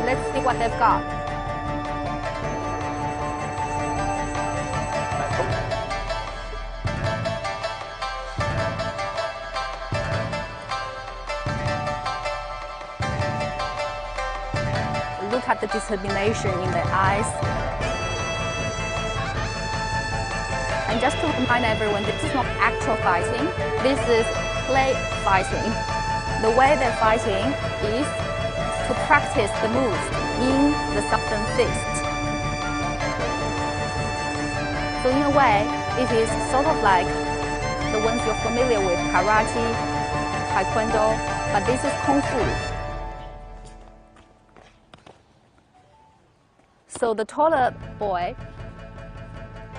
Let's see what they've got. Look at the determination in their eyes. And just to remind everyone, this is not actual fighting. This is play fighting. The way they're fighting is to practice the moves in the Southern Fist. So in a way, it is sort of like the ones you're familiar with, karate, taekwondo, but this is kung fu. So the taller boy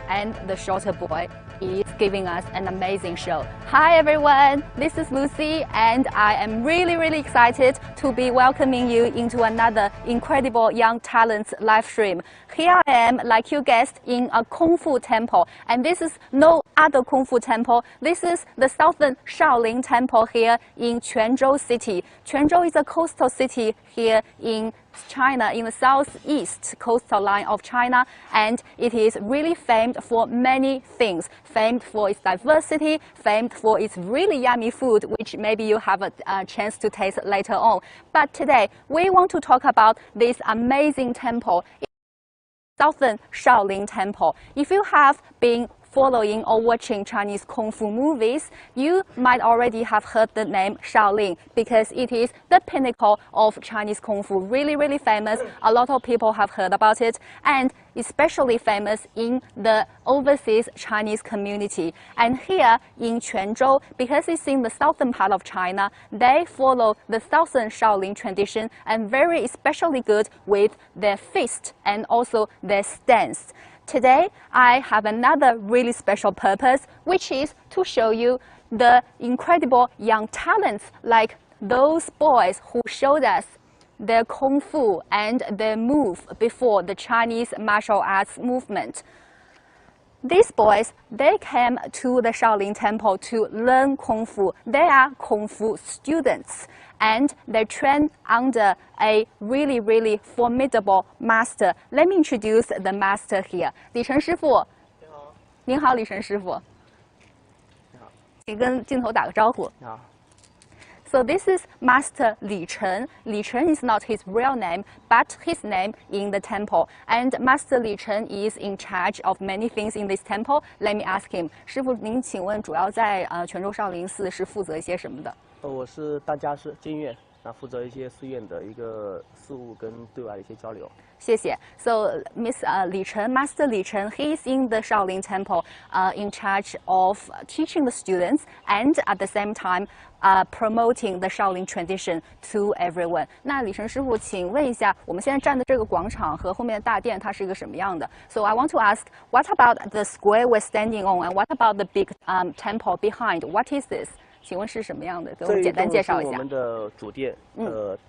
and the shorter boy is giving us an amazing show. Hi everyone, this is Lucy and I am really excited to be welcoming you into another incredible young talents live stream. Here I am, like you guessed, in a Kung Fu temple, and this is no other Kung Fu temple. This is the Southern Shaolin Temple here in Quanzhou city. Quanzhou is a coastal city here in China, in the southeast coastal line of China, and it is really famed for many things. Famed for its diversity, famed for its really yummy food, which maybe you have a chance to taste later on. But today, we want to talk about this amazing temple, Southern Shaolin Temple. If you have been following or watching Chinese Kung Fu movies, you might already have heard the name Shaolin because it is the pinnacle of Chinese Kung Fu. Really famous. A lot of people have heard about it, and especially famous in the overseas Chinese community. And here in Quanzhou, because it's in the southern part of China, they follow the Southern Shaolin tradition and very especially good with their fist and also their stance. Today, I have another really special purpose, which is to show you the incredible young talents like those boys who showed us their Kung Fu and their move before the Chinese martial arts movement. These boys, they came to the Shaolin Temple to learn Kung Fu. They are Kung Fu students, and they train under a really formidable master. Let me introduce the master here. 李晨师傅。您好，李晨师傅。你好。请跟镜头打个招呼。你好。So this is Master Li Chen. Li Chen is not his real name, but his name in the temple. And Master Li Chen is in charge of many things in this temple. Let me ask him. 师傅，您请问主要在泉州少林寺是负责一些什么的？我是当家师监院，负责一些寺院的一个事务跟对外的一些交流。谢谢。So Miss Li Chen, Master Li Chen, he is in the Shaolin Temple, in charge of teaching the students and at the same time, promoting the Shaolin tradition to everyone. 那李晨师傅，请问一下，我们现在站的这个广场和后面的大殿，它是一个什么样的 ？So I want to ask, what about the square we're standing on, and what about the big temple behind? What is this? 请问是什么样的？给我们简单介绍一下。这是我们的主殿，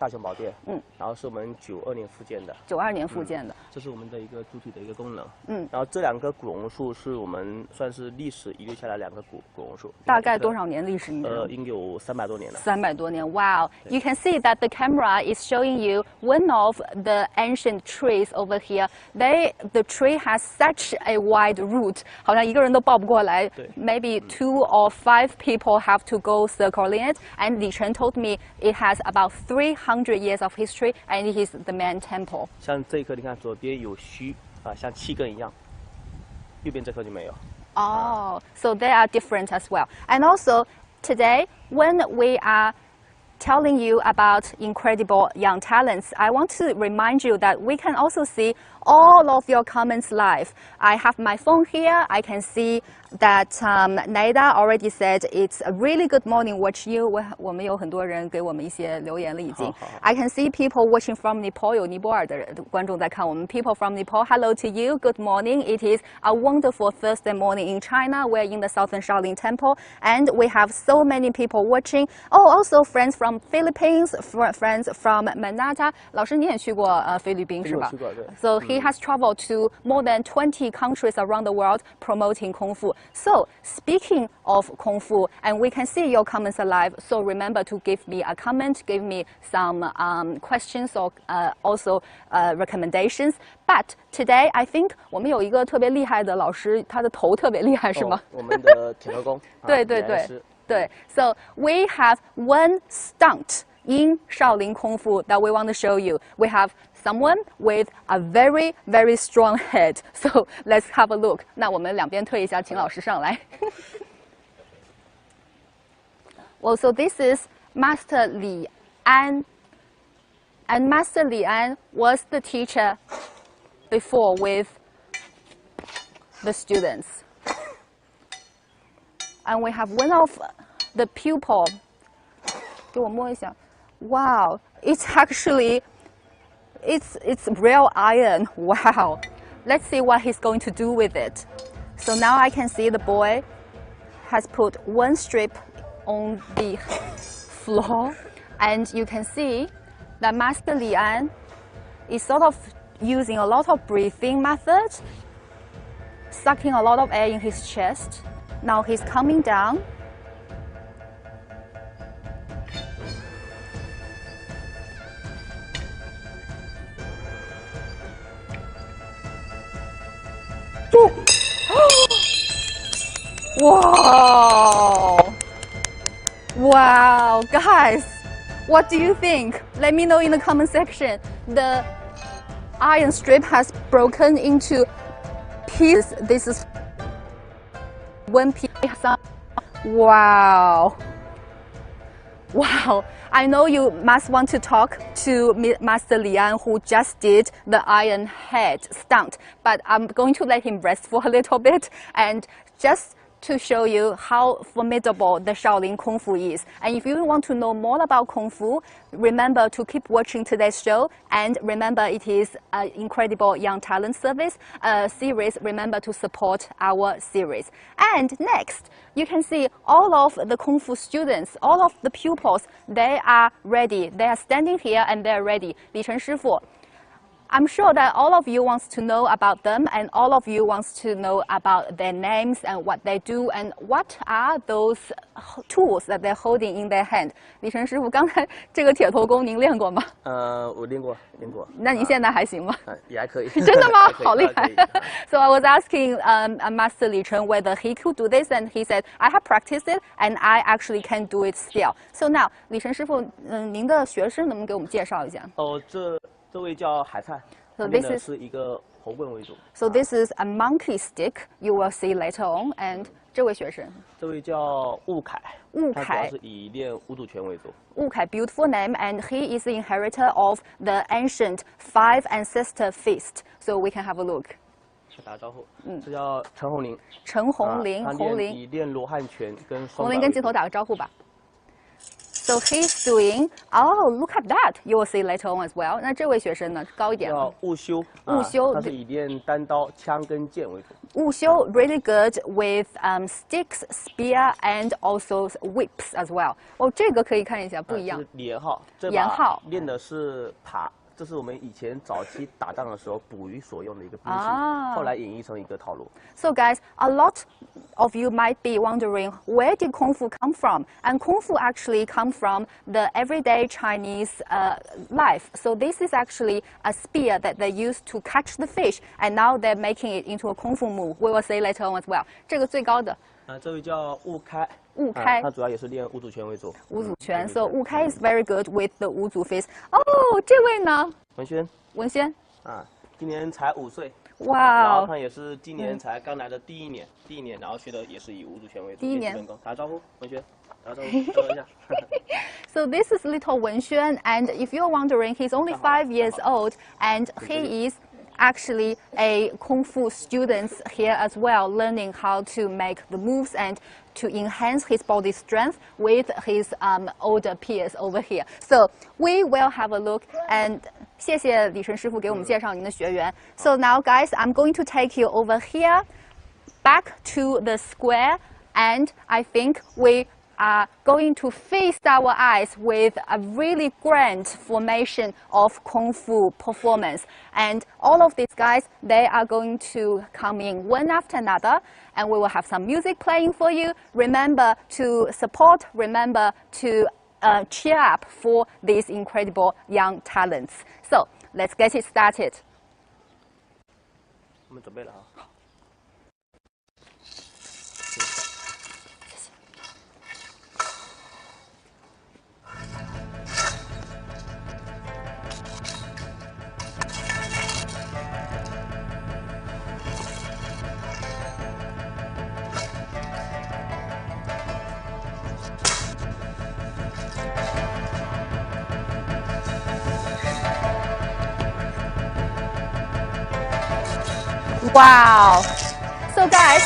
大雄宝殿，然后是我们92年复建的。92年复建的。这是我们的一个主体的一个功能。然后这两个古榕树是我们算是历史遗留下来两个古榕树。大概多少年历史？应有300多年了。300多年 ，Wow! You can see that the camera is showing you one of the ancient trees over here. The tree has such a wide root， 好像一个人都抱不过来。Maybe 2 or 5 people have to go circling it. And Li Chen told me it has about 300 years of history, and it is the main temple. 像这一棵，你看左边有须像气根一样，右边这棵就没有。Oh, so they are different as well. And also today, when we are telling you about incredible young talents, I want to remind you that we can also see all of your comments live. I have my phone here. I can see that Naida already said it's a really good morning. Watch you. 我们有很多人给我们一些留言了已经。I can see people watching from Nepal. 有尼泊尔的观众在看我们。People from Nepal, hello to you. Good morning. It is a wonderful Thursday morning in China. We're in the Southern Shaolin Temple, and we have so many people watching. Oh, also friends from Philippines, friends from Manata. 老师，你也去过菲律宾是吧？去过，对。So he has traveled to more than 20 countries around the world promoting Kung Fu. So speaking of Kung Fu, and we can see your comments alive. So remember to give me a comment, give me some questions or also recommendations. But today, I think 我们有一个特别厉害的老师，他的头特别厉害，是吗？我们的铁头功。对。So we have one stunt in Shaolin Kung Fu that we want to show you. We have someone with a very, very strong head. So let's have a look. 那我们两边退一下，请老师上来。Well, so this is Master Li An. And Master Li An was the teacher before with the students. And we have one of the pupil. 给我摸一下。Wow, it's actually, it's real iron. Wow. Let's see what he's going to do with it. So now I can see the boy has put one strip on the floor, and you can see that Master Lian is sort of using a lot of breathing methods, sucking a lot of air in his chest. Now he's coming down. Wow! Wow, guys, what do you think? Let me know in the comment section. The iron strip has broken into pieces. This is one piece. Wow. Wow. I know you must want to talk to Master Lian, who just did the iron head stunt, but I'm going to let him rest for a little bit and just to show you how formidable the Shaolin Kung Fu is. And if you want to know more about Kung Fu, remember to keep watching today's show, and remember it is an incredible young talent service series. Remember to support our series. And next, you can see all of the Kung Fu students, all of the pupils, they are ready. They are standing here and they are ready. 李晨师傅 I'm sure that all of you wants to know about them and all of you wants to know about their names and what they do and what are those tools that they're holding in their hand. 李晨师傅，刚才这个铁头功您练过吗？我练过。那您现在还行吗？也还可以。真的吗？好厉害。So I was asking Master Li Chen whether he could do this, and he said I have practiced it, and I actually can do it still. So now 李晨师傅，您的学生能不能给我们介绍一下？这位叫海菜， So this 的是一个猴棍为主。So this is a monkey stick. You will see later on. And 这位学生，这位叫雾凯，他主要是以练五祖拳为主。雾凯 beautiful name, and he is the inheritor of the ancient five ancestor feast. So we can have a look. 打个招呼，这叫陈红林。陈红林，红林以练罗汉拳跟双。红林跟镜头打个招呼吧。So he's doing. Oh, look at that! You will see later on as well. 那这位学生呢，高一点。叫雾修。雾修，他是以练单刀、枪跟剑为主。雾修 really good with sticks, spear, and also whips as well. 哦，这个可以看一下，不一样。连号，连号练的是爬。这是我们以前早期打仗的时候捕鱼所用的一个兵器，后来演绎成一个套路。So guys, a lot of you might be wondering where did Kung Fu come from? And Kung Fu actually come from the everyday Chinese life. So this is actually a spear that they used to catch the fish, and now they're making it into a Kung Fu move. We will see later on as well. 这个最高的。这位叫雾开。雾开，他主要也是练五祖拳为主。五祖拳 ，So 雾开 is very good with the 五祖 fist. 哦，这位呢？文轩。文轩。今年才5岁。哇。然后他也是今年才刚来的第一年，然后学的也是以五祖拳为主。第一年。打招呼，文轩。打招呼一下。So this is little Wenshin, and if you're wondering, he's only 5 years old, and he is actually a Kung Fu student here as well, learning how to make the moves and to enhance his body strength with his older peers over here. So we will have a look, and 谢谢李晨师傅给我们介绍您的学员。So now guys, I'm going to take you over here, back to the square, and I think we are going to feast our eyes with a really grand formation of Kung Fu performance. And all of these guys, they are going to come in one after another, and we will have some music playing for you. Remember to support, remember to cheer up for these incredible young talents. So let's get it started. 我们准备了啊。Wow! So guys,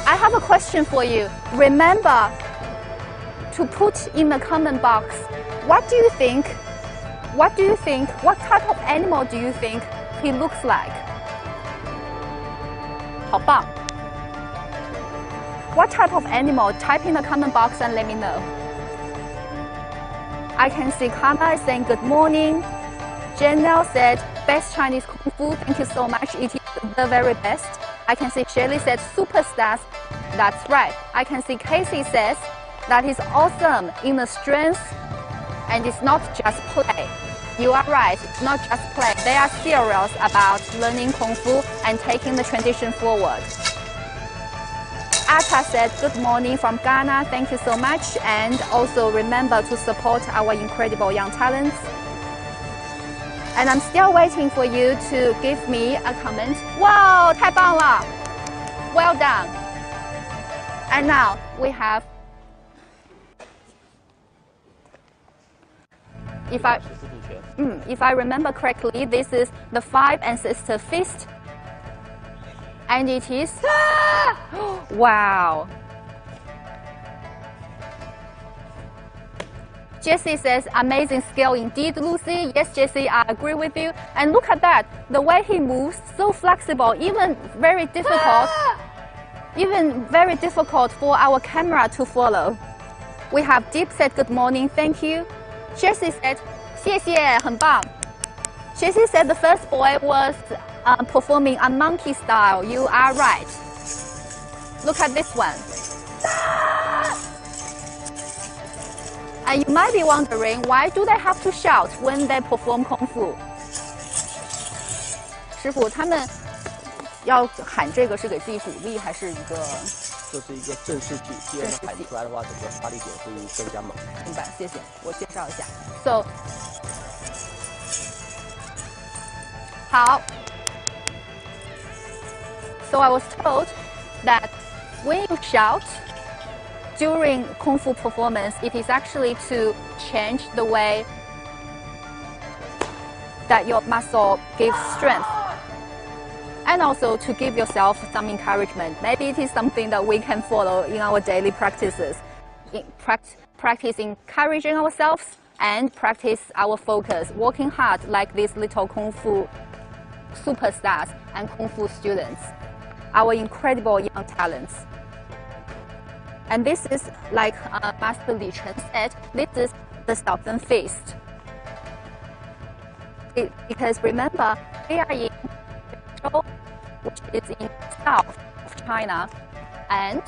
I have a question for you. Remember to put in the comment box, what do you think? What type of animal do you think he looks like? 好棒! What type of animal? Type in the comment box and let me know. I can see Kama is saying good morning. Janelle said, best Chinese Kung Fu. Thank you so much. It is the very best. I can see Shirley said, superstars. That's right. I can see Casey says, that is awesome in the strength, and it's not just play. You are right. It's not just play. They are serious about learning Kung Fu and taking the tradition forward. Atta said, good morning from Ghana. Thank you so much. And also remember to support our incredible young talents. And I'm still waiting for you to give me a comment. Wow, 太棒了! Well done. And now we have, if I remember correctly, this is the five ancestor feast. And it is, wow. Jessie says, amazing skill indeed, Lucy. Yes, Jessie, I agree with you. And look at that, the way he moves, so flexible, even very difficult for our camera to follow. We have Deep said, good morning, thank you. Jessie said, 谢谢，很棒。Jessie said the first boy was performing a monkey style. You are right. Look at this one. And you might be wondering, why do they have to shout when they perform Kung Fu? 师傅，他们要喊这个是给自己鼓励，还是一个？这是一个正式技，既然喊出来的话，整个发力点会更加猛。明白，谢谢。我介绍一下。So， 好。So I was told that when you shout during Kung Fu performance, it is actually to change the way that your muscle gives strength. And also to give yourself some encouragement. Maybe it is something that we can follow in our daily practices. Practice encouraging ourselves and practice our focus, working hard like these little Kung Fu superstars and Kung Fu students, our incredible young talents. And this is like Master Li Chen said, this is the Southern Feast. Because remember, we are in Quanzhou, which is in south of China, and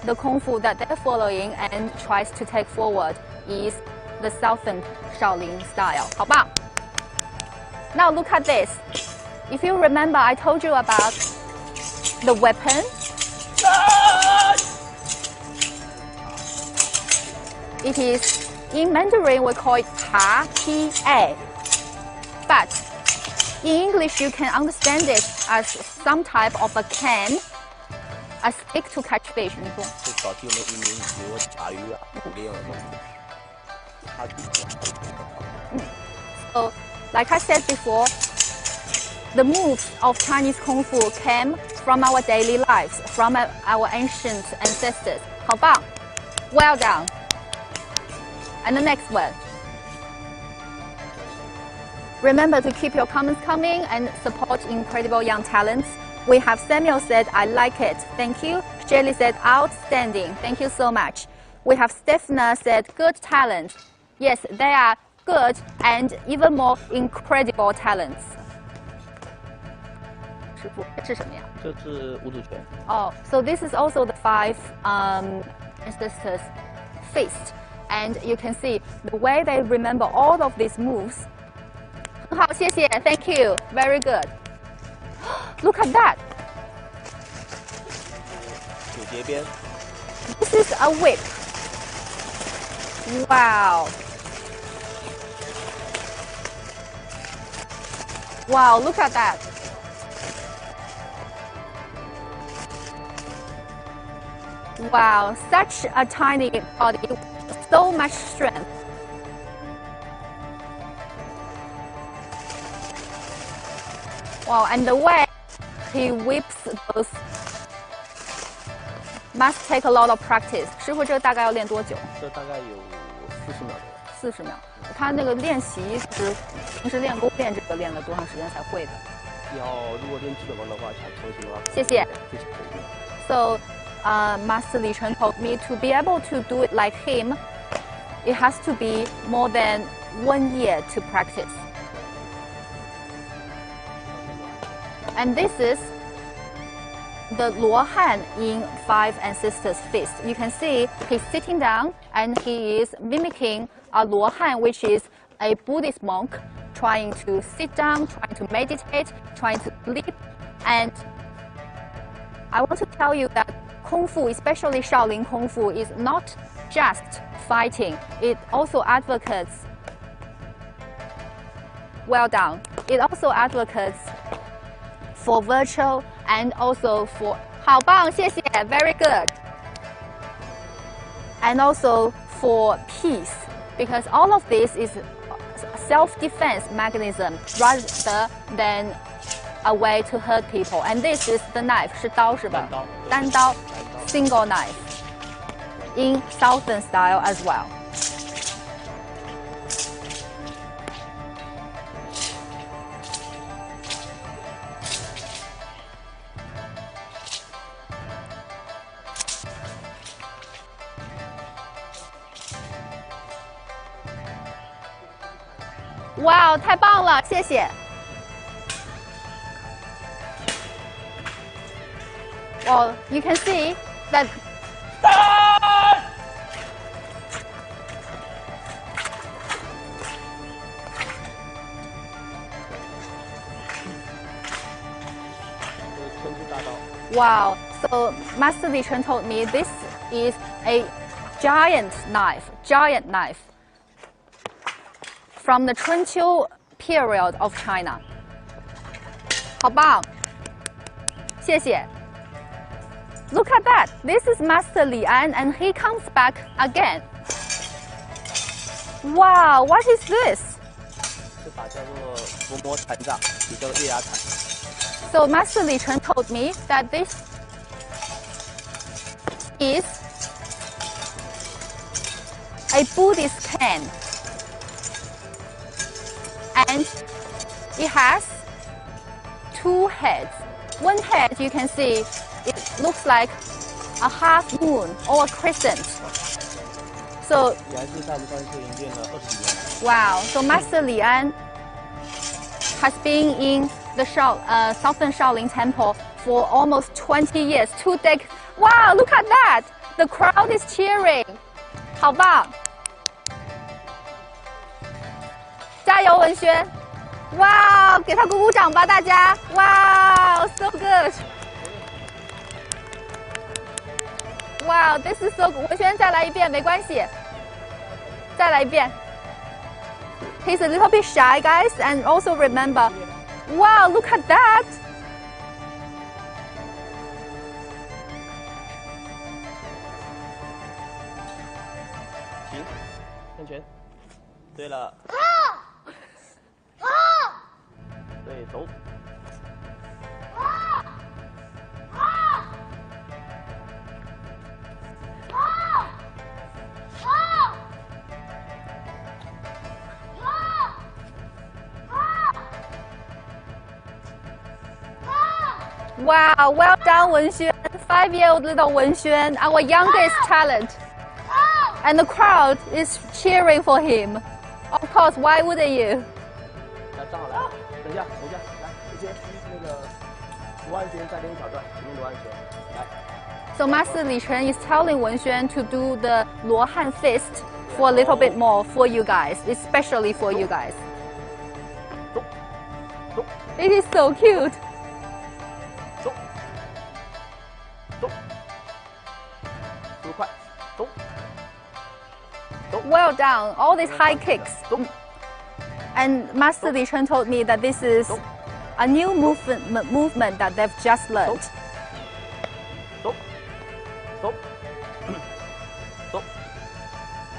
the Kung Fu that they're following and tries to take forward is the Southern Shaolin style. 好棒! Now look at this. If you remember, I told you about the weapon. It is, in Mandarin, we call it Ta Pi A. But in English, you can understand it as some type of a can, a stick to catch fish. 你说？就早期我们渔民比如打鱼啊、捕猎啊，它So, like I said before, the moves of Chinese Kung Fu came from our daily lives, from our ancient ancestors. 好棒 Well done. And the next one. Remember to keep your comments coming and support incredible young talents. We have Samuel said, I like it. Thank you. Shelly said, outstanding. Thank you so much. We have Stephanie said, good talent. Yes, they are good and even more incredible talents. 师傅，这是什么呀？这是五指拳。Oh, so this is also the five ancestors' feast. And you can see the way they remember all of these moves. 很好，谢谢 Thank you. Very good. Look at that. 九节鞭。This is a whip. Wow. Wow, look at that. Wow, such a tiny body, so much strength. Wow, and the way he whips those must take a lot of practice. 师傅，这个大概要练多久？这大概有40秒左右。40秒。他那个练习是平时练功练这个练了多长时间才会的？如果练基本功的话，想成型的话，谢谢。So, Master Li Chen told me to be able to do it like him, it has to be more than 1 year to practice. And this is the Luo Han in Five Ancestors Feast. You can see he's sitting down and he is mimicking a Luo Han, which is a Buddhist monk trying to sit down, trying to meditate, trying to sleep. And I want to tell you that Kung Fu, especially Shaolin Kung Fu, is not just fighting. It also advocates, well done, it also advocates for virtue and also for 好棒，谢谢 very good. And also for peace, because all of this is self-defense mechanism rather than a way to hurt people. And this is the knife, 是刀是吧？单刀 single knife in Southern style as well. 哇，太棒了，谢谢。Well, you can see that. Wow, so Master Li Chen told me this is a giant knife from the Quanzhou period of China. 好棒，谢谢。Look at that, this is Master Li An and he comes back again. Wow, what is this? 这把叫做伏魔禅杖，也叫月牙禅。So Master Li Chen told me that this is a Buddhist cane, and it has two heads. One head you can see it looks like a half moon or a crescent. So 你还是在我们上次营练了20几年。Wow, so Master Li An has been in the Southern Shaolin Temple for almost 20 years, 2 decades. Wow, look at that! The crowd is cheering. 好棒！加油，文轩！哇，给他鼓鼓掌吧，大家！哇 ，so good！ 哇 ，this is so good！ 文轩，再来一遍没关系，再来一遍。He's a little bit shy, guys, and also remember. Wow, look at that! 行，向前。对了。对，走。Wow, well done, Wenshin. 5-year-old little Wenshin, our youngest talent. And the crowd is cheering for him. Of course, why wouldn't you? 来，站好来，等一下，来，这些那个罗汉拳再练一小段，前面罗汉拳，来。So Master Li Chen is telling Wenshin to do the Luohan fist for a little bit more for you guys, especially for you guys. It is so cute. Well done, all these high kicks. And Master Li Chen told me that this is a new movement that they've just learned.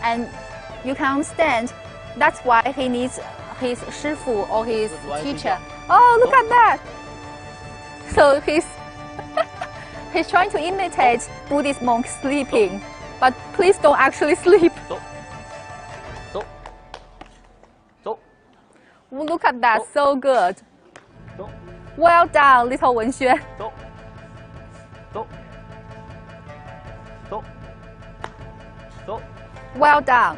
And you can understand that's why he needs his shifu or his teacher. Oh, look at that! So he's trying to imitate Buddhist monks sleeping, but please don't actually sleep. Look at that, so good. Well done, little Wenshin. Well done.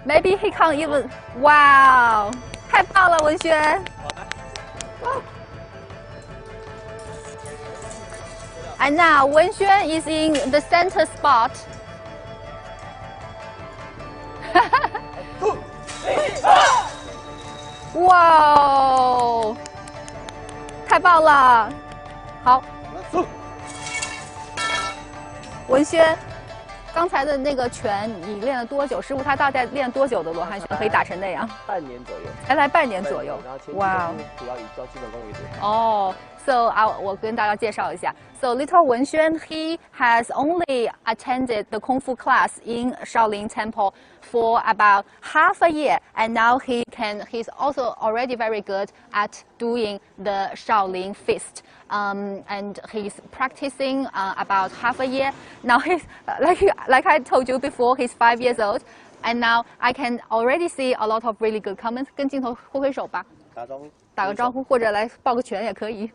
Maybe he can't even. Wow, 太棒了，文轩。And now Wenshin is in the center spot. Wow! 太棒了！好，文轩，刚才的那个拳你练了多久？师傅他大概练多久的罗汉拳可以打成那样？半年左右。才来半年左右。哇！主要以教基本功为主。哦。So 我跟大家介绍一下。So little Wenshin, he has only attended the Kung Fu class in Shaolin Temple for about half a year, and now he's also already very good at doing the Shaolin fist. And he's practicing about half a year. Now he's like I told you before, he's 5 years old, and now I can already see a lot of really good comments. 跟镜头挥挥手吧。打招呼。打个招呼，或者来抱个拳也可以。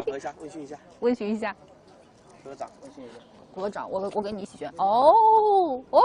合一下，温馨一下。温馨一下。合掌，温馨一下。合掌，我跟你一起拳。哦哦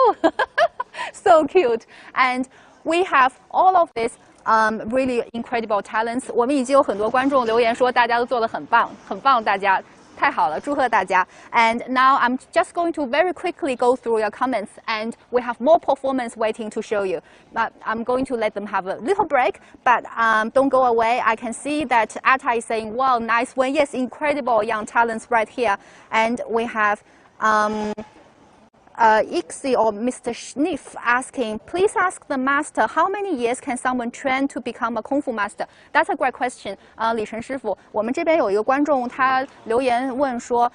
，so cute. And we have all of this really incredible talents. 我们已经有很多观众留言说大家都做得很棒，很棒，大家。太好了，祝贺大家 ！And now I'm just going to very quickly go through your comments, and we have more performance waiting to show you. But I'm going to let them have a little break, but don't go away. I can see that Atta is saying, "Wow, nice one! Yes, incredible young talents right here." And we have Ixi or Mr. Schniff asking, please ask the master, how many years can someone train to become a Kung Fu master? That's a great question. 李晨师傅，我们这边有一个观众，他留言问说，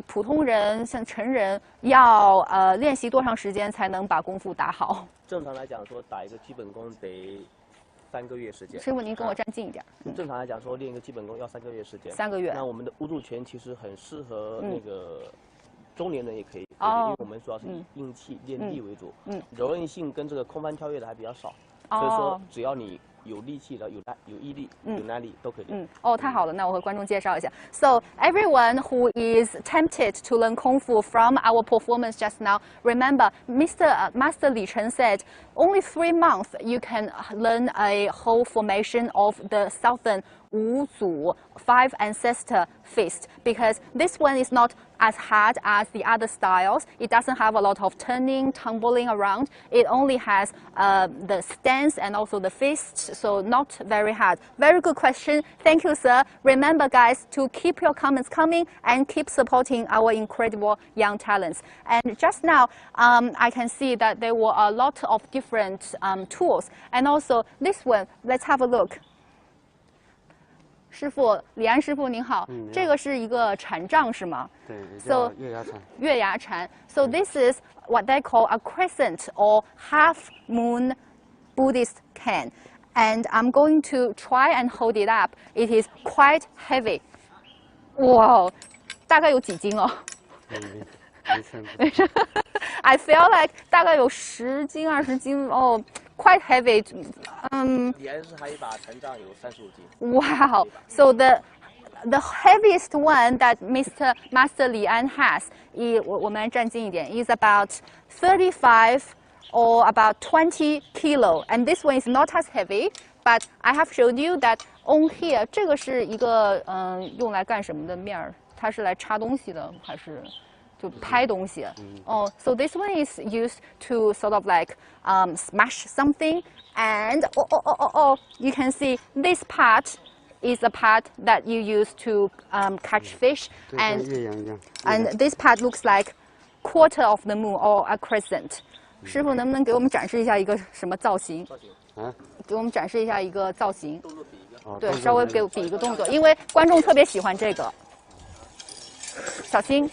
普通人像成人要练习多长时间才能把功夫打好？正常来讲说，打一个基本功得3个月时间。师傅，您跟我站近一点。正常来讲说，练一个基本功要3个月时间。3个月。那我们的无助拳其实很适合那个。中年人也可以，因为我们主要是以硬气练力为主，柔韧性跟这个空翻跳跃的还比较少，所以说只要你有力气的、有毅力、有耐力都可以练。太好了，那我和观众介绍一下。So everyone who is tempted to learn Kung Fu from our performance just now, remember, Master Li Chen said, only 3 months you can learn a whole formation of the Southern 五祖 5 ancestor fist, because this one is not as hard as the other styles. It doesn't have a lot of turning, tumbling around. It only has the stance and also the fists, so not very hard. Very good question. Thank you, sir. Remember, guys, to keep your comments coming and keep supporting our incredible young talents. And just now, I can see that there were a lot of different tools. And also this one, let's have a look. 师傅，李安师傅您好，这个是一个禅杖是吗？对，叫月牙禅。月牙禅。So this is what they call a crescent or half moon Buddhist cane, and I'm going to try and hold it up. It is quite heavy. 哇，大概有几斤哦？没事。I feel like 大概有10斤20斤哦。Quite heavy. 李安是还一把禅杖有35斤。Wow. So the heaviest one that Master Li An has, 我们站近一点, is about 35 or about 20 kilo. And this one is not as heavy, but I have showed you that on here, 这个是一个用来干什么的面儿？它是来插东西的还是？就拍东西。So this one is used to sort of like smash something, and you can see this part is a part that you use to catch fish, and this part looks like quarter of the moon or a crescent. 师傅能不能给我们展示一下一个什么造型？给我们展示一下一个造型。对，稍微给我比一个动作，因为观众特别喜欢这个。小心。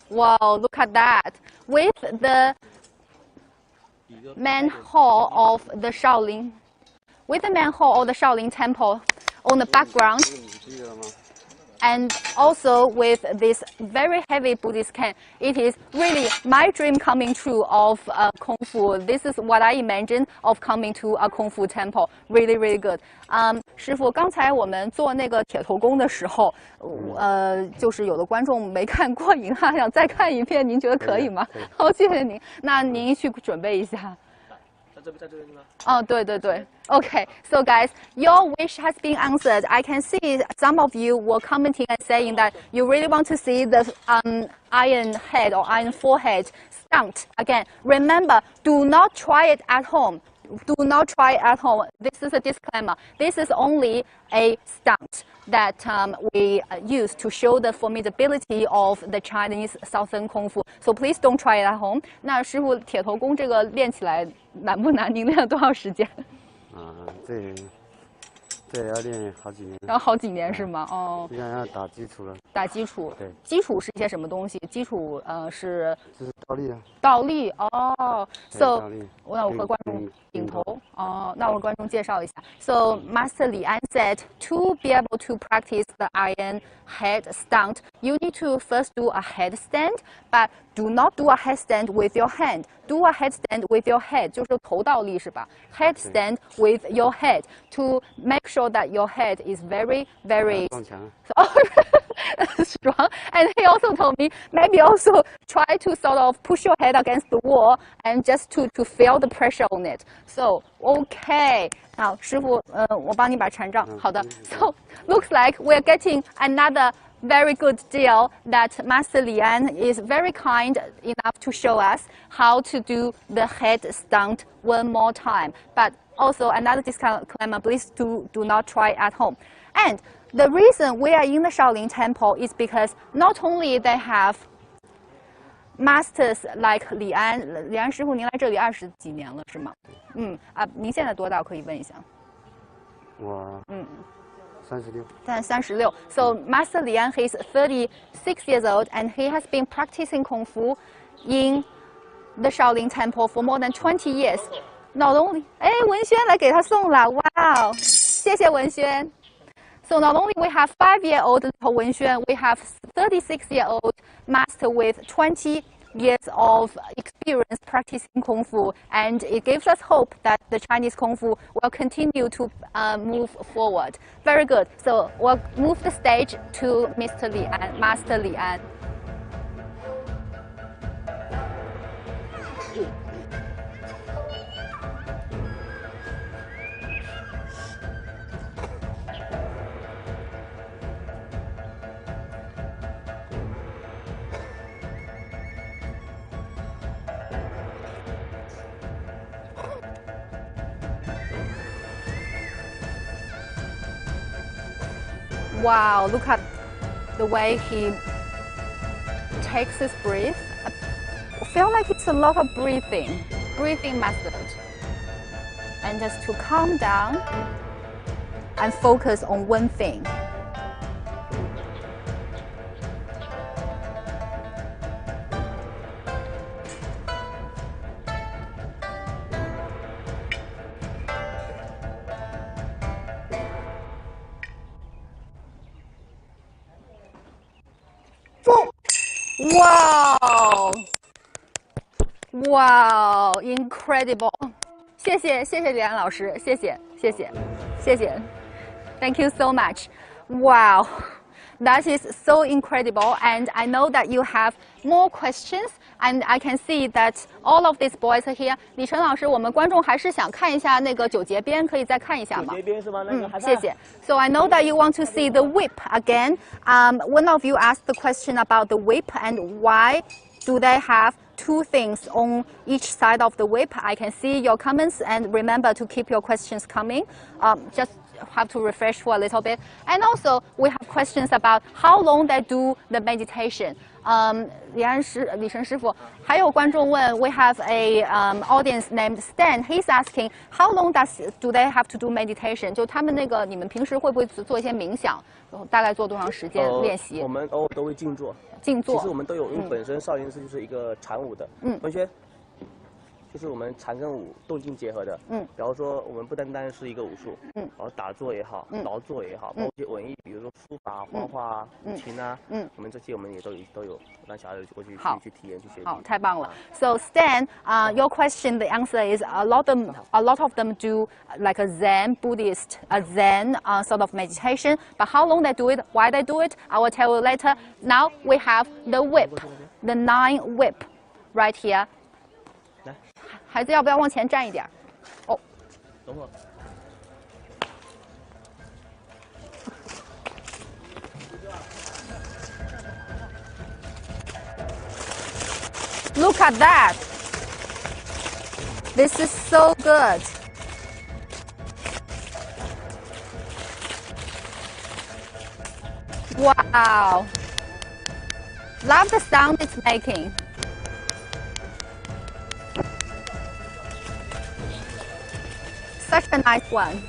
Wow, look at that. With the main hall of the Shaolin, Temple on the background, and also with this very heavy Buddhist cane, it is really my dream coming true of Kung Fu. This is what I imagine of coming to a Kung Fu temple. Really, really good. 师傅，刚才我们做那个铁头功的时候，就是有的观众没看过瘾哈，想再看一遍，您觉得可以吗？好，谢谢您。那您去准备一下。在这边吗？哦，对对对。Okay, so guys, your wish has been answered. I can see some of you were commenting and saying that you really want to see the iron head or iron forehead stunt again. Remember, do not try it at home. Do not try it at home. This is a disclaimer. This is only a stunt that we use to show the formidability of the Chinese Southern Kung Fu. So please don't try it at home. 那师傅，铁头功这个练起来难不难？您练了多长时间？这要练好几年。要好几年是吗？哦。现在要打基础了。打基础。对。基础是一些什么东西？基础是。这是倒立啊。倒立哦。So， 那我和观众顶头。那我观众介绍一下。So Master Li An said to be able to practice the iron head stunt, you need to first do a headstand, but do not do a headstand with your hand. Do a headstand with your head， 就是头倒立是吧 ？Headstand with your head to make sure that your head is very strong. And he also told me maybe also try to sort of push your head against the wall and just to feel the pressure on it. So okay. 好，师傅，我帮你把禅杖。好的。So looks like we're getting another very good deal that Master Lian is very kind enough to show us how to do the head stunt one more time. But also another disclaimer, please do not try at home. And the reason we are in the Shaolin Temple is because not only they have masters like 李安师傅，您来这里20几年了是吗？您现在多大？可以问一下。我36。36. So Master Lian, he's 36 years old, and he has been practicing Kung Fu in the Shaolin Temple for more than 20 years. Not only, 文轩来给他送了，哇哦，谢谢文轩。So not only we have 5-year-old little Wenshin, we have 36-year-old master with 20 years of experience practicing Kung Fu, and it gives us hope that the Chinese Kung Fu will continue to move forward. Very good. So we'll move the stage to Mr. Lian, Master Lian. Wow, look at the way he takes his breath. I feel like it's a lot of breathing method. And just to calm down and focus on one thing. Wow! Wow! Incredible! 谢谢李安老师，谢谢。Thank you so much. Wow! That is so incredible, and I know that you have more questions, and I can see that all of these boys are here. 李晨老师，我们观众还是想看一下那个九节鞭，可以再看一下吗？九节鞭是吗？谢谢。So I know that you want to see the whip again. One of you asked the question about the whip and why do they have two things on each side of the whip. I can see your comments, and remember to keep your questions coming. Just have to refresh for a little bit. And also, we have questions about how long they do the meditation. 李晨师傅，还有观众问 ，we have a audience named Stan. He's asking how long do they have to do meditation? 就他们那个，你们平时会不会做一些冥想？大概做多长时间练习？我们偶尔都会静坐。静坐。其实我们都有，因为本身少林寺就是一个禅武的。文轩。就是我们禅跟武动静结合的，然后说我们不单单是一个武术，然后打坐也好，劳作也好，包括一些文艺，比如说书法、画画、舞琴啊，我们这些我们也都有让小孩子过去体验去学习。好，太棒了。So Stan, your question, the answer is a lot of them do like a Zen Buddhist, a Zen sort of meditation. But how long they do it, why they do it, I will tell you later. Now we have the whip, the 9 whip, right here. 孩子要不要往前站一点？哦，等会儿。Look at that! This is so good. Wow! Love the sound it's making. Such a nice one.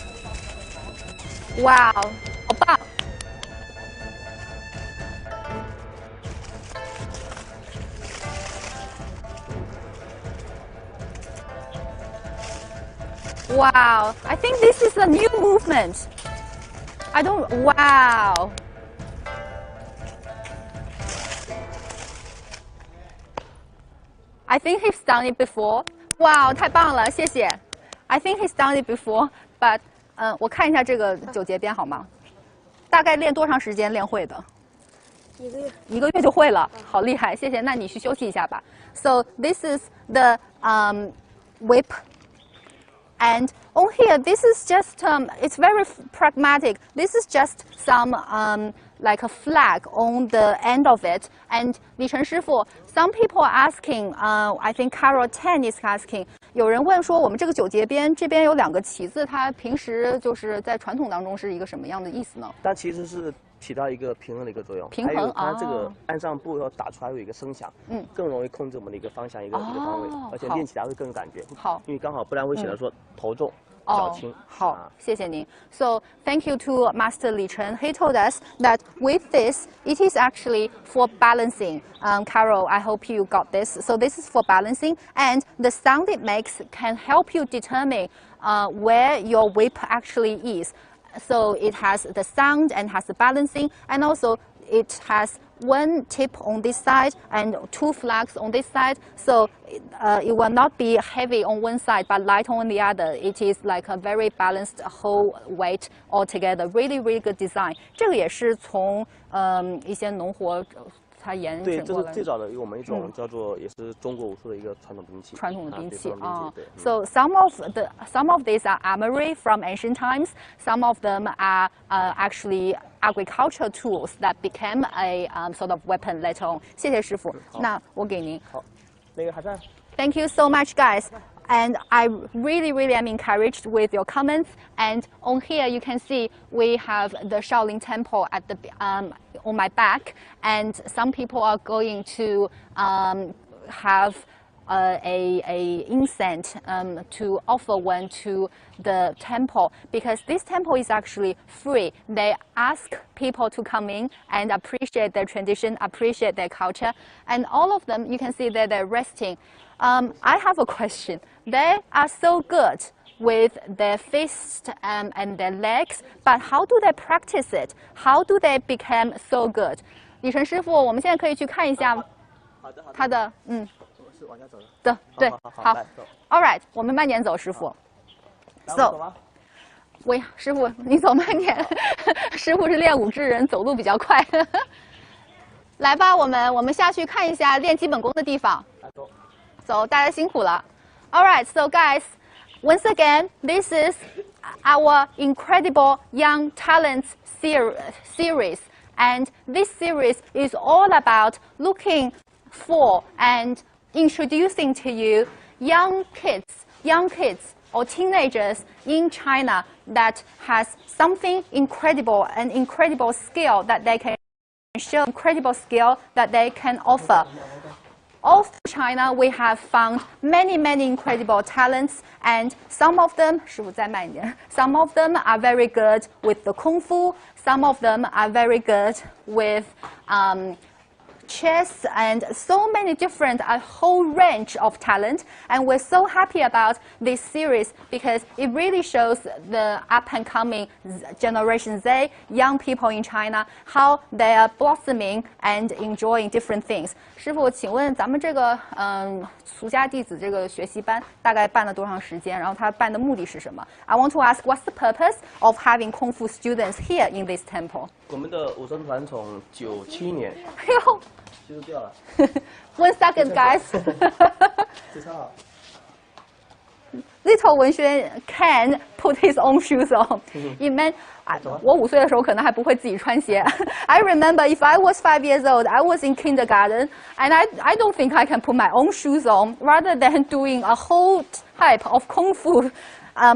Wow, 好棒！ Wow, I think this is a new movement. I don't, wow. I think he's done it before. Wow, 太棒了，谢谢。I think he's done it before, but 我看一下这个9节鞭好吗？大概练多长时间练会的？1个月。1个月就会了，好厉害，谢谢。那你去休息一下吧。So this is the whip. And on here, this is just, it's very pragmatic. This is just some, like a flag on the end of it. And 李晨师傅 some people are asking, I think Carol 10 is asking, 有人问说我们这个9节鞭这边有2个旗子，它平时就是在传统当中是一个什么样的意思呢？但其实是起到一个平衡的一个作用，平衡还有它这个按上步要打出来有一个声响，更容易控制我们的一个方向一个方位，而且练起来会更有感觉。好，因为刚好不然会显得说头重。脚轻。好，谢谢您。So thank you to Master Li Chen. He told us that with this, it is actually for balancing. Carol, I hope you got this. So this is for balancing, and the sound it makes can help you determine where your whip actually is. So it has the sound and has the balancing, and also it has one tip on this side and 2 flags on this side. So it will not be heavy on one side but light on the other. It is like a very balanced whole weight altogether. Really, really good design. 这个也是从一些农活它延伸过来。对，这是最早的我们一种叫做也是中国武术的一个传统兵器。传统的兵器啊。So some of these are armory from ancient times. Some of them are actually agricultural tools that became a sort of weapon later on. 谢谢师傅。那我给您。好，那个海战。Thank you so much, guys. And I really, really am encouraged with your comments. And on here, you can see we have the Shaolin Temple at the on my back, and some people are going to have a incense to offer one to the temple, because this temple is actually free. They ask people to come in and appreciate their tradition, appreciate their culture, and all of them, you can see that they're resting. I have a question. They are so good with their fists and their legs, but how do they practice it? How do they become so good? 李晨师傅，我们现在可以去看一下他的是往下走的。对，好。All right， 我们慢点走，师傅。So， 师傅你走慢点，师傅是练武之人，走路比较快。来吧，我们下去看一下练基本功的地方。走，大家辛苦了。All right, so guys, once again, this is our incredible young talents series, and this series is all about looking for and introducing to you young kids or teenagers in China that has something incredible, an incredible skill that they can show, incredible skill that they can offer. All through China, we have found many incredible talents, and some of them, 师傅再慢一点, some of them are very good with the Kung Fu, some of them are very good with chess, and so many different, a whole range of talent. And we're so happy about this series because it really shows the up and coming Generation Z, young people in China, how they are blossoming and enjoying different things. 师傅，请问咱们这个俗家弟子这个学习班大概办了多长时间？然后他办的目的是什么？ I want to ask, what's the purpose of having Kung Fu students here in this temple? 我们的武生团从97年。就掉了。1 second, guys. Little Wenshin can put his own shoes on. It meant 我5岁的时候可能还不会自己穿鞋。I remember if I was 5 years old, I was in kindergarten, and I don't think I can put my own shoes on. Rather than doing a whole type of kung fu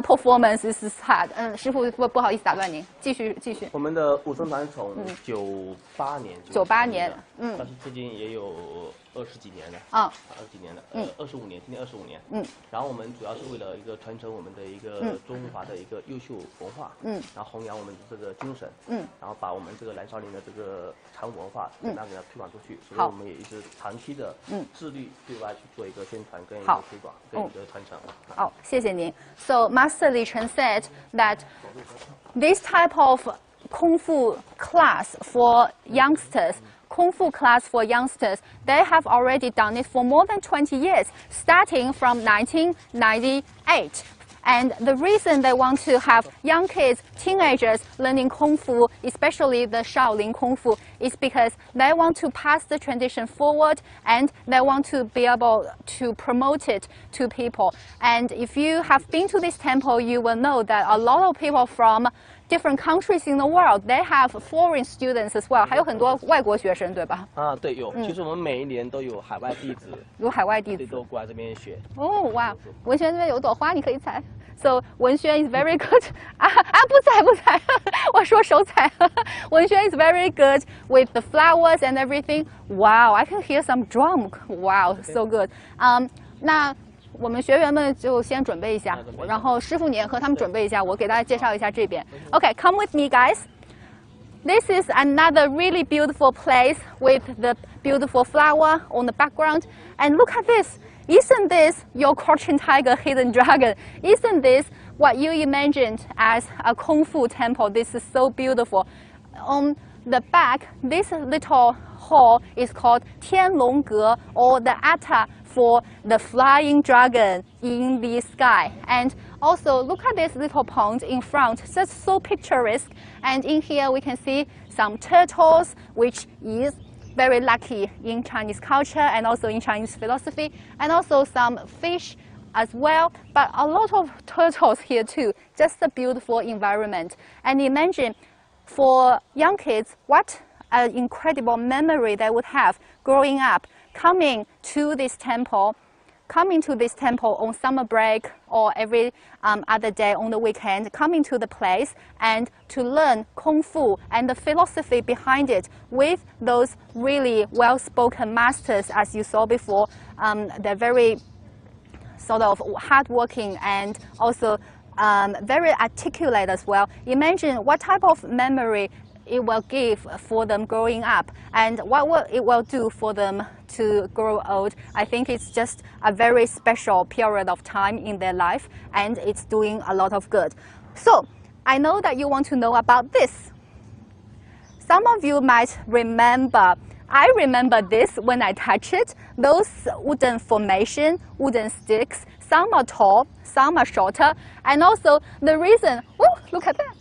performance, this is hard. 师傅不好意思打断您，继续。我们的武生团从98年，但是最近也有20几年了啊，20几年了，25年，今年25年。然后我们主要是为了一个传承我们的一个中华的一个优秀文化，然后弘扬我们这个精神，然后把我们这个南少林的这个传统文化给它推广出去，所以我们也一直长期的致力对外去做一个宣传跟一个推广跟一个传承。好，谢谢您。So Master Li Chen said that this type of Kung Fu class for youngsters, they have already done it for more than 20 years, starting from 1998. And the reason they want to have young kids, teenagers learning Kung Fu, especially the Shaolin Kung Fu, is because they want to pass the tradition forward and they want to be able to promote it to people. And if you have been to this temple, you will know that a lot of people from different countries in the world, they have foreign students as well. 还有很多外国学生，对吧？啊，对，有。其实我们每一年都有海外弟子，有海外弟子都过来这边学。哦，哇！文轩这边有朵花，你可以采。So 文轩 is very good. 不采，我说手采。文轩 is very good with the flowers and everything. Wow, I can hear some drum. Wow, so good. 那我们学员们就先准备一下，然后师傅你也和他们准备一下，我给大家介绍一下这边。Okay, come with me, guys. This is another really beautiful place with the beautiful flower on the background. And look at this. Isn't this your crouching tiger, hidden dragon? Isn't this what you imagined as a Kung Fu temple? This is so beautiful. On the back, this little hall is called Tianlongge, or the Atta for the flying dragon in the sky. And also look at this little pond in front, that's so picturesque. And in here we can see some turtles, which is very lucky in Chinese culture and also in Chinese philosophy, and also some fish as well, but a lot of turtles here too. Just a beautiful environment. And imagine for young kids, what an incredible memory they would have growing up, coming to this temple on summer break or every other day on the weekend, coming to the place and to learn Kung Fu and the philosophy behind it with those really well-spoken masters, as you saw before. They're very sort of hardworking and also very articulate as well. Imagine what type of memory it will give for them growing up and what it will do for them to grow old. I think it's just a very special period of time in their life and it's doing a lot of good. So I know that you want to know about this. Some of you might remember, I remember this when I touch it, those wooden formation, wooden sticks. Some are tall, some are shorter, and also the reason, oh, look at that.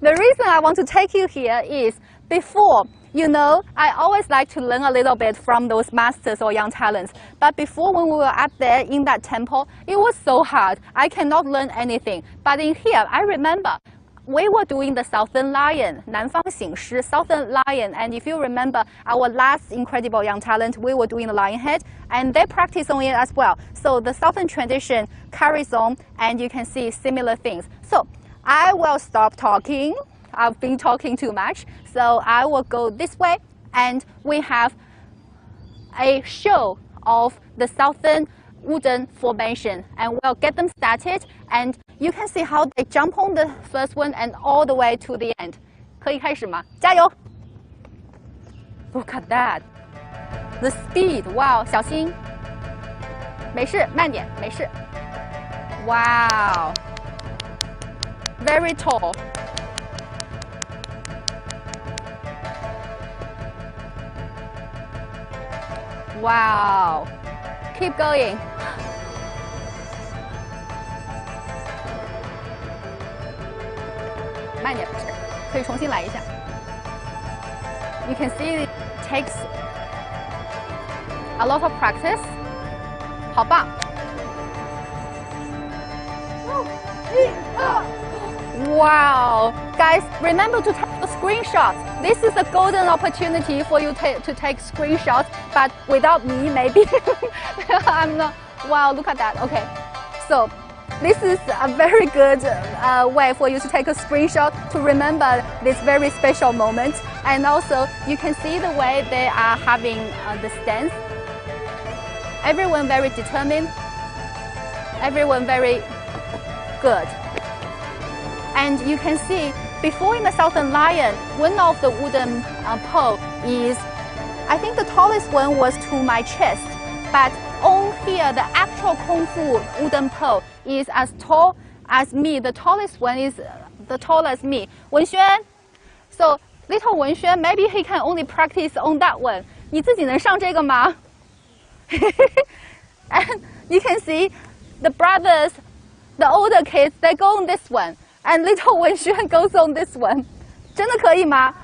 The reason I want to take you here is before, you know, I always like to learn a little bit from those masters or young talents. But before, when we were up there in that temple, it was so hard. I cannot learn anything. But in here, I remember we were doing the Southern Lion, 南方醒狮, Southern Lion. And if you remember our last incredible young talent, we were doing the lion head, and they practice on it as well. So the Southern tradition carries on, and you can see similar things. So I will stop talking. I've been talking too much. So I will go this way, and we have a show of the Southern wooden formation, and we'll get them started, and you can see how they jump on the first one and all the way to the end. 可以开始吗？加油！ Look at that, the speed. Wow, 小心，没事，慢点，没事。Wow, very tall. Wow, keep going. You can see it takes a lot of practice. 好棒！ Wow, guys, remember to take a screenshot. This is a golden opportunity for you to take screenshots, but without me, maybe. I'm not. Wow, look at that. Okay, so this is a very good way for you to take a screenshot to remember this very special moment. And also, you can see the way they are having the stance. Everyone very determined. Everyone very good. And you can see, before in the Southern Lion, one of the wooden pole is, I think the tallest one was to my chest. But on here, the actual Kung Fu wooden pole is as tall as me. The tallest one is the tallest me. Wenshin. So little Wenshin, maybe he can only practice on that one. 你自己能上这个吗？ And you can see the brothers, the older kids, they go on this one, and little Wenshin goes on this one. 真的可以吗？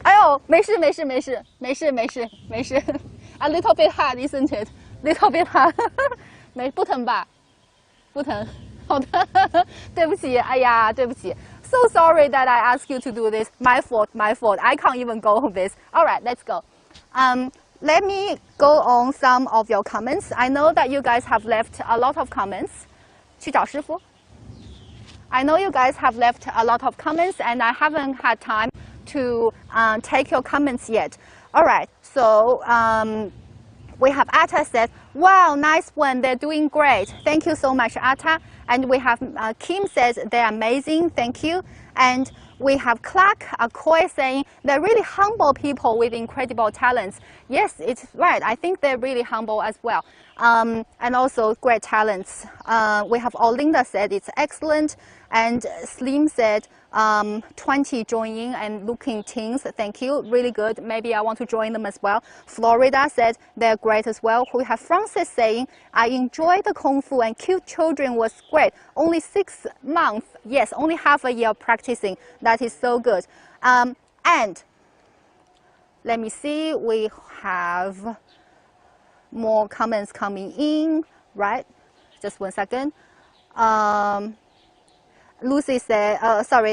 哎呦，没事没事没事没事没事没事。A little bit hard, isn't it? Little bit hard. 不疼吧？不疼。好的，对不起，哎呀，对不起。So sorry that I asked you to do this. My fault, my fault. I can't even go on this. All right, let's go. Let me go on some of your comments. I know that you guys have left a lot of comments. 去找师傅。I know you guys have left a lot of comments, and I haven't had time to take your comments yet. All right, so we have Atta said, wow, nice one, they're doing great. Thank you so much, Atta. And we have Kim says, they're amazing, thank you. And we have Clark Akoi saying, they're really humble people with incredible talents. Yes, it's right. I think they're really humble as well. And also great talents. We have Olinda said, it's excellent. And Slim said, 20 joining and looking teens, thank you, really good. Maybe I want to join them as well. Florida said they're great as well. We have Francis saying, I enjoyed the Kung Fu and cute children was great. Only 6 months, yes, only half a year practicing. That is so good. And let me see, we have more comments coming in, right? Just 1 second. Lucy said,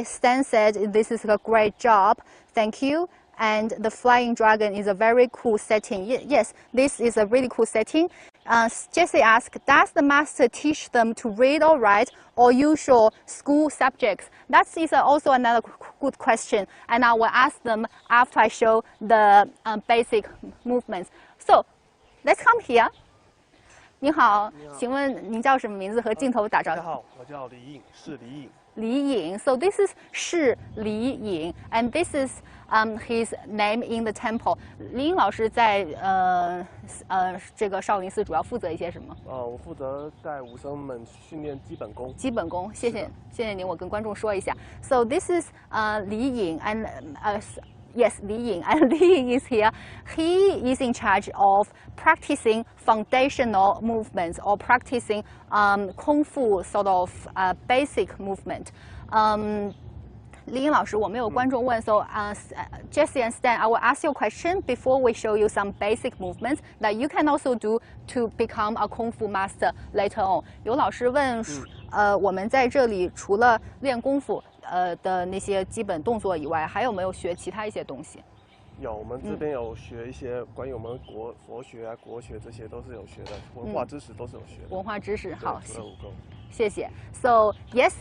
Stan said, this is a great job. Thank you. And the flying dragon is a very cool setting. Yes, this is a really cool setting. Jessie asked, does the master teach them to read or write or usual school subjects? That is also another good question. And I will ask them after I show the basic movements. So let's come here. 你好，请问您叫什么名字？和镜头打招呼。大家好，我叫李颖，是李颖。李颖 ，so this is 是李颖 ，and this is his name in the temple. 李颖老师在这个少林寺主要负责一些什么？我负责带武生们训练基本功。基本功，谢谢您，我跟观众说一下。So this is 李颖 and Yes, Li Ying, and Li Ying is here. He is in charge of practicing foundational movements or practicing Kung Fu sort of basic movement. 李颖老师，我们有观众问 ，so Jessie and Stan, I will ask you a question before we show you some basic movements that you can also do to become a Kung Fu master later on. 有老师问，我们在这里除了练功夫的那些基本动作以外，还有没有学其他一些东西？有，我们这边有学一些关于我们佛学啊、国学这些都是有学的，文化知识都是有学的。文化知识，好，除了武功。谢谢。So yes,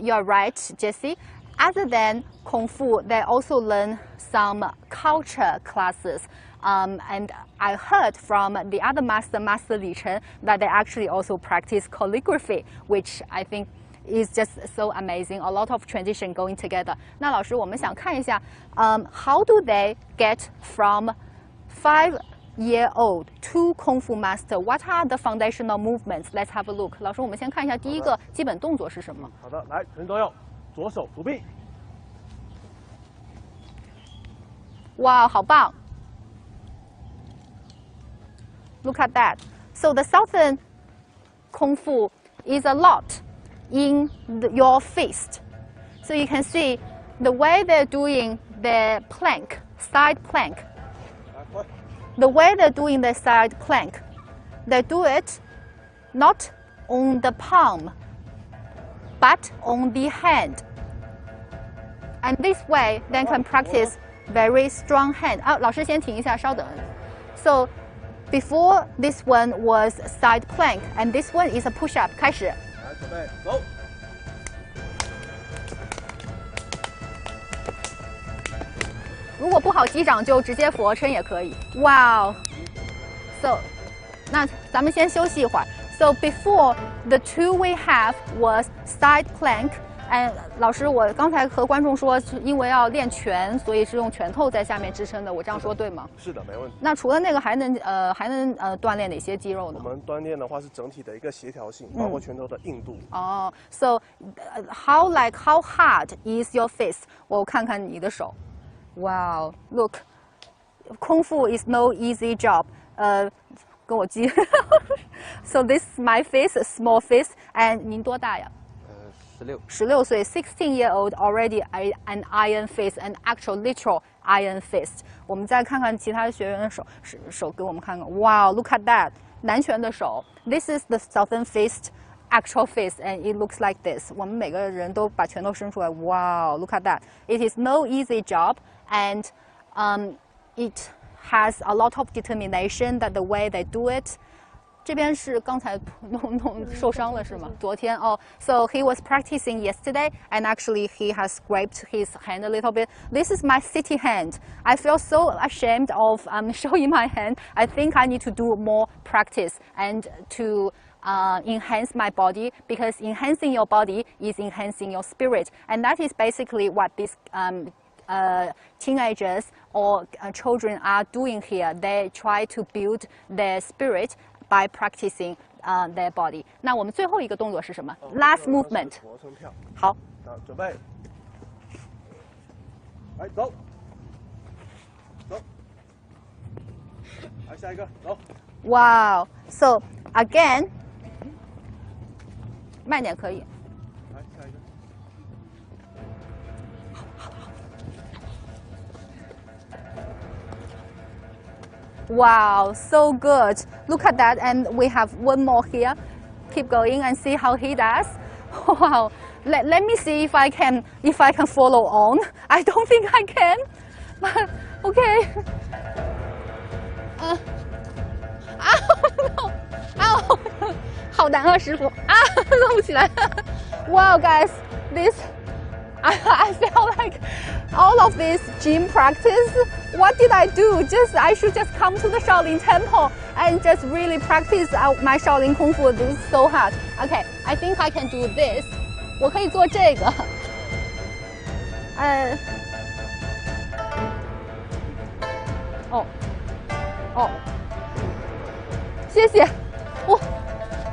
you are right, Jessie. Other than Kung Fu, they also learn some culture classes. And I heard from the other master, Master Li Chen, that they actually also practice calligraphy, which I think is just so amazing. A lot of tradition going together. 那老师，我们想看一下，how do they get from 5-year-old to Kung Fu master? What are the foundational movements? Let's have a look. 老师，我们先看一下第一个基本动作是什么。好的，来，人都有。左手扶臂，哇，好棒 ！Look at that. So the Southern Kung Fu is a lot in your fist. So you can see the way they're doing their plank, side plank. The way they're doing their side plank, they do it not on the palm, but on the hand. And this way, they can practice very strong hand. 老师先停一下，稍等。So before this one was side plank, and this one is a push-up. 开始。准备走。如果不好击掌，就直接俯卧撑也可以。哇、wow. So， 那咱们先休息一会儿。So before the two we have was side plank。老师，我刚才和观众说，因为要练拳，所以是用拳头在下面支撑的。我这样说对吗？是的，没问题。那除了那个，还能锻炼哪些肌肉呢？我们锻炼的话是整体的一个协调性，包括拳头的硬度。哦、，So how hard is your fist？ 我看看你的手。Wow, look, 功夫 is no easy job. 跟我记。So this is my fist, small fist. And 您多大呀？16岁，16-year-old already an iron fist, an actual literal iron fist. 我们再看看其他学员的手给我们看看。Wow, look at that. 南拳的手。This is the southern fist, actual fist, and it looks like this. 我们每个人都把拳头伸出来。Wow, look at that. It is no easy job, and it has a lot of determination that the way they do it. 这边是刚才受伤了是吗？昨天哦。So he was practicing yesterday, and actually he has scraped his hand a little bit. This is my city hand. I feel so ashamed of showing my hand. I think I need to do more practice and to enhance my body, because enhancing your body is enhancing your spirit, and that is basically what these teenagers or children are doing here. They try to build their spirit by practicing their body. 那我们最后一个动作是什么？Last movement. 俯卧撑跳。好。准备。来，走。走。来，下一个，走。Wow. So again. 慢点可以。来，下一个。Wow, so good. Look at that, and we have one more here. Keep going and see how he does. Wow. Let me see if I can follow on. I don't think I can, but okay. No. 好难啊，师傅啊，弄不起来。Wow, guys, this. I felt like all of this gym practice, what did I do? I should just come to the Shaolin Temple and just really practice my Shaolin Kung Fu. This is so hard. Okay, I think I can do this. 我可以做这个。谢谢。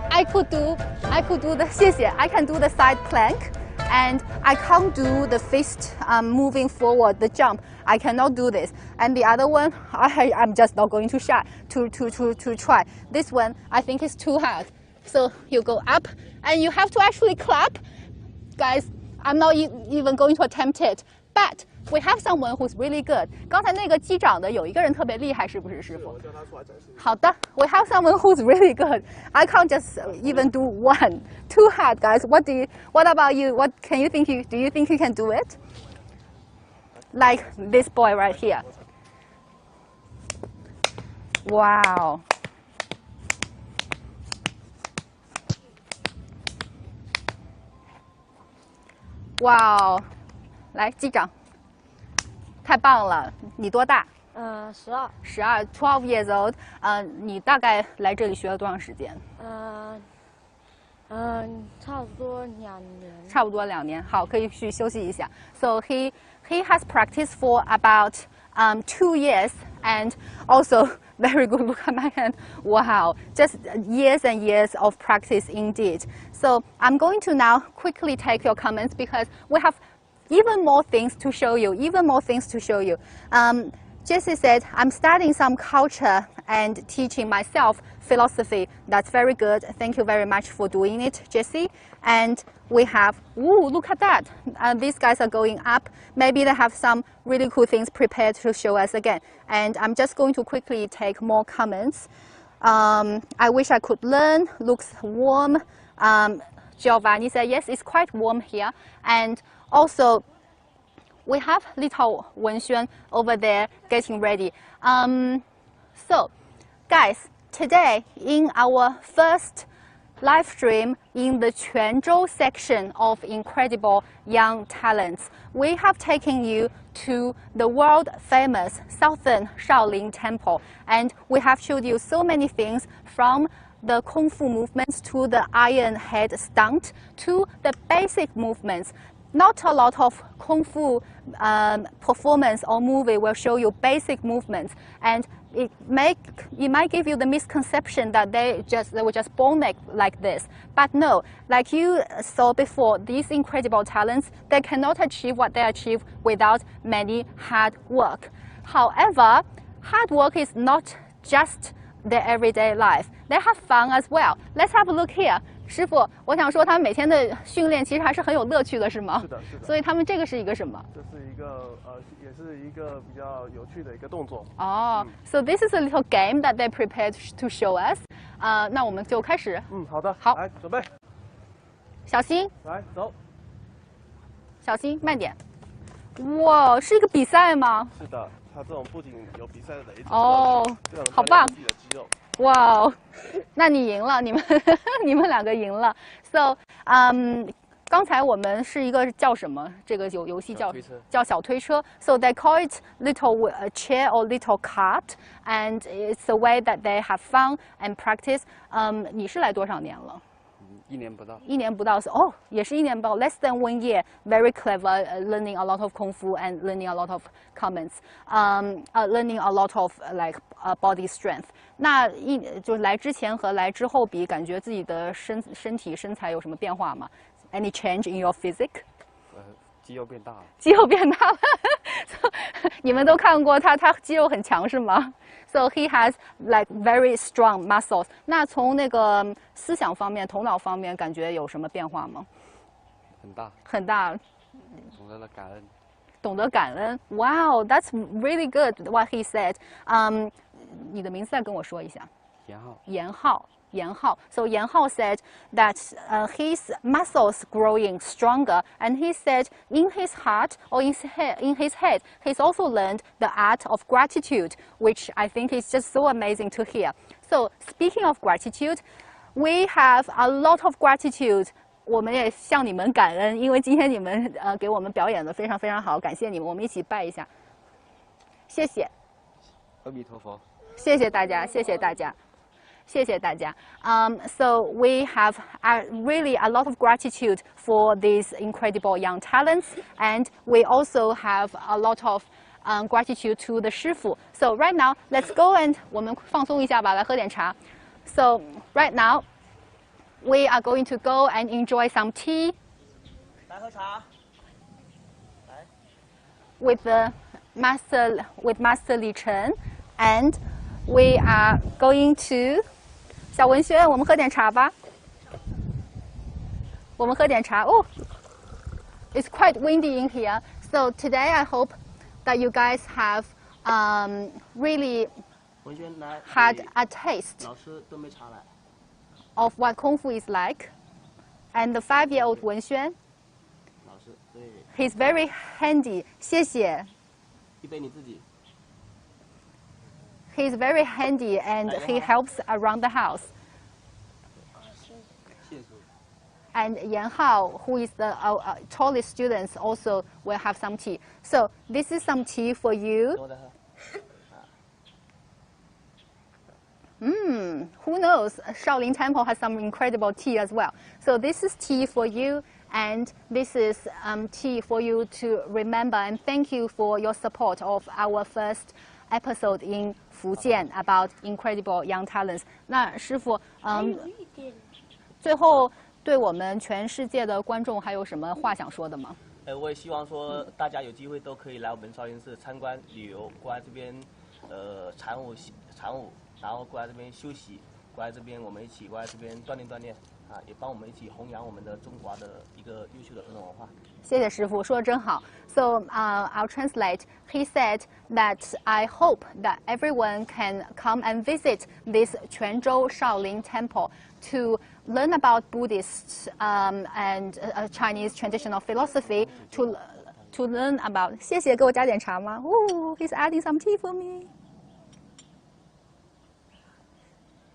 I could do the 谢谢。I can do the side plank. And I can't do the fist moving forward, the jump. I cannot do this. And the other one, I'm just not going to try. This one, I think is too hard. So you go up, and you have to actually clap. Guys, I'm not even going to attempt it. But we have someone who's really good. 刚才那个击掌的有一个人特别厉害，是不是师傅？我叫他出来展示。好的 ，we have someone who's really good. I can't just even do one. Too hard, guys. What about you? Do you think you can do it? Like this boy right here. Wow. Wow. 来击掌。太棒了！你多大？12。12 years old。你大概来这里学了多长时间？差不多2年。差不多2年。好，可以去休息一下。So he has practiced for about 2 years, and also very good. Look at my hand. Wow, just years and years of practice indeed. So I'm going to now quickly take your comments, because we have even more things to show you. Jessie said, I'm studying some culture and teaching myself philosophy. That's very good. Thank you very much for doing it, Jessie. And we have, ooh, look at that. These guys are going up. Maybe they have some really cool things prepared to show us again. And I'm just going to quickly take more comments. I wish I could learn. Looks warm. Giovanni said, yes, it's quite warm here. And also, we have little Wenshin over there getting ready. So, guys, today in our first live stream in the Quanzhou section of Incredible Young Talents. We have taken you to the world famous Southern Shaolin Temple, and we have showed you so many things from the Kung Fu movements to the iron head stunt to the basic movements. Not a lot of Kung Fu performance or movie will show you basic movements, and it might give you the misconception that they were just born like this. But no, like you saw before, these incredible talents, they cannot achieve what they achieve without many hard work. However, hard work is not just their everyday life. They have fun as well. Let's have a look here. 师傅，我想说他们每天的训练其实还是很有乐趣的，是吗？是的，是的。所以他们这个是一个什么？这是一个也是一个比较有趣的一个动作。哦、so this is a little game that they prepared to show us. 那我们就开始。好的。好，来准备。小心。来走。小心，慢点。哇，是一个比赛吗？是的，它这种不仅有比赛的雷子。哦，好棒。自己的肌肉。哇哦，那你赢了，你们两个赢了。So， 刚才我们是一个叫什么？这个游戏叫小推车。So they call it little chair or little cart, and it's a way that they have fun and practice. 你是来多少年了？1年不到。1年不到是哦，也是1年不到 ，less than 1 year. Very clever, learning a lot of kung fu and learning a lot of comments. Learning a lot of like body strength. 那就是来之前和来之后比，感觉自己的身体身材有什么变化吗 ？Any change in your physique？ 肌肉变大了。肌肉变大了。你们都看过他肌肉很强是吗 ？So he has like very strong muscles. 那从那个思想方面、头脑方面，感觉有什么变化吗？很大。很大。懂得了感恩。懂得感恩。Wow, that's really good. What he said. 你的名字再跟我说一下。严浩。So Yan Hao said that his muscles growing stronger, and he said in his heart or in his head, he's also learned the art of gratitude, which I think is just so amazing to hear. So speaking of gratitude, we have a lot of gratitude. 我们也向你们感恩，因为今天你们给我们表演的非常非常好，感谢你们，我们一起拜一下，谢谢。阿弥陀佛。谢谢大家，谢谢大家。谢谢大家。So we have really a lot of gratitude for these incredible young talents, and we also have a lot of gratitude to the 师傅。So right now, let's go and 我们放松一下吧，来喝点茶。So right now, we are going to go and enjoy some tea. 来喝茶。来。With Master Li Chen, and we are going to 小文轩，我们喝点茶吧。我们喝点茶。Oh, it's quite windy in here. So today I hope that you guys have really had a taste of what Kung Fu is like. And the 5-year-old Wenshin, he's very handy. 谢谢。一杯你自己。He's very handy and he helps around the house. And Yan Hao, who is the tallest student, also will have some tea. So this is some tea for you. Who knows? Shaolin Temple has some incredible tea as well. So this is tea for you, and this is tea for you to remember. And thank you for your support of our first episode in Fujian about incredible young talents. 那师傅，最后对我们全世界的观众还有什么话想说的吗？我也希望说大家有机会都可以来我们少林寺参观旅游，过来这边禅舞，然后过来这边休息，过来这边我们一起过来这边锻炼啊，也帮我们一起弘扬我们的中华的一个优秀的传统文化。谢谢师傅，说得真好。So I'll translate. He said that I hope that everyone can come and visit this Quanzhou Shaolin Temple to learn about Buddhist and Chinese traditional philosophy. To learn about. 谢谢，给我加点茶吗？ Oh, he's adding some tea for me.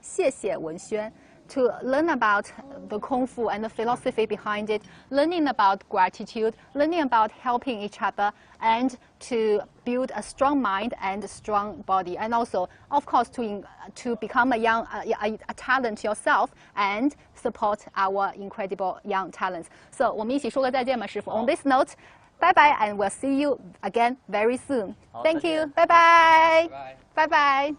谢谢文轩。to learn about the Kung Fu and the philosophy behind it, learning about gratitude, learning about helping each other, and to build a strong mind and a strong body, and also, of course, to become a talent yourself and support our incredible young talents. So 我们一起说个再见吧，师傅。On this note, bye bye, and we'll see you again very soon. Thank you. Bye bye. Bye bye.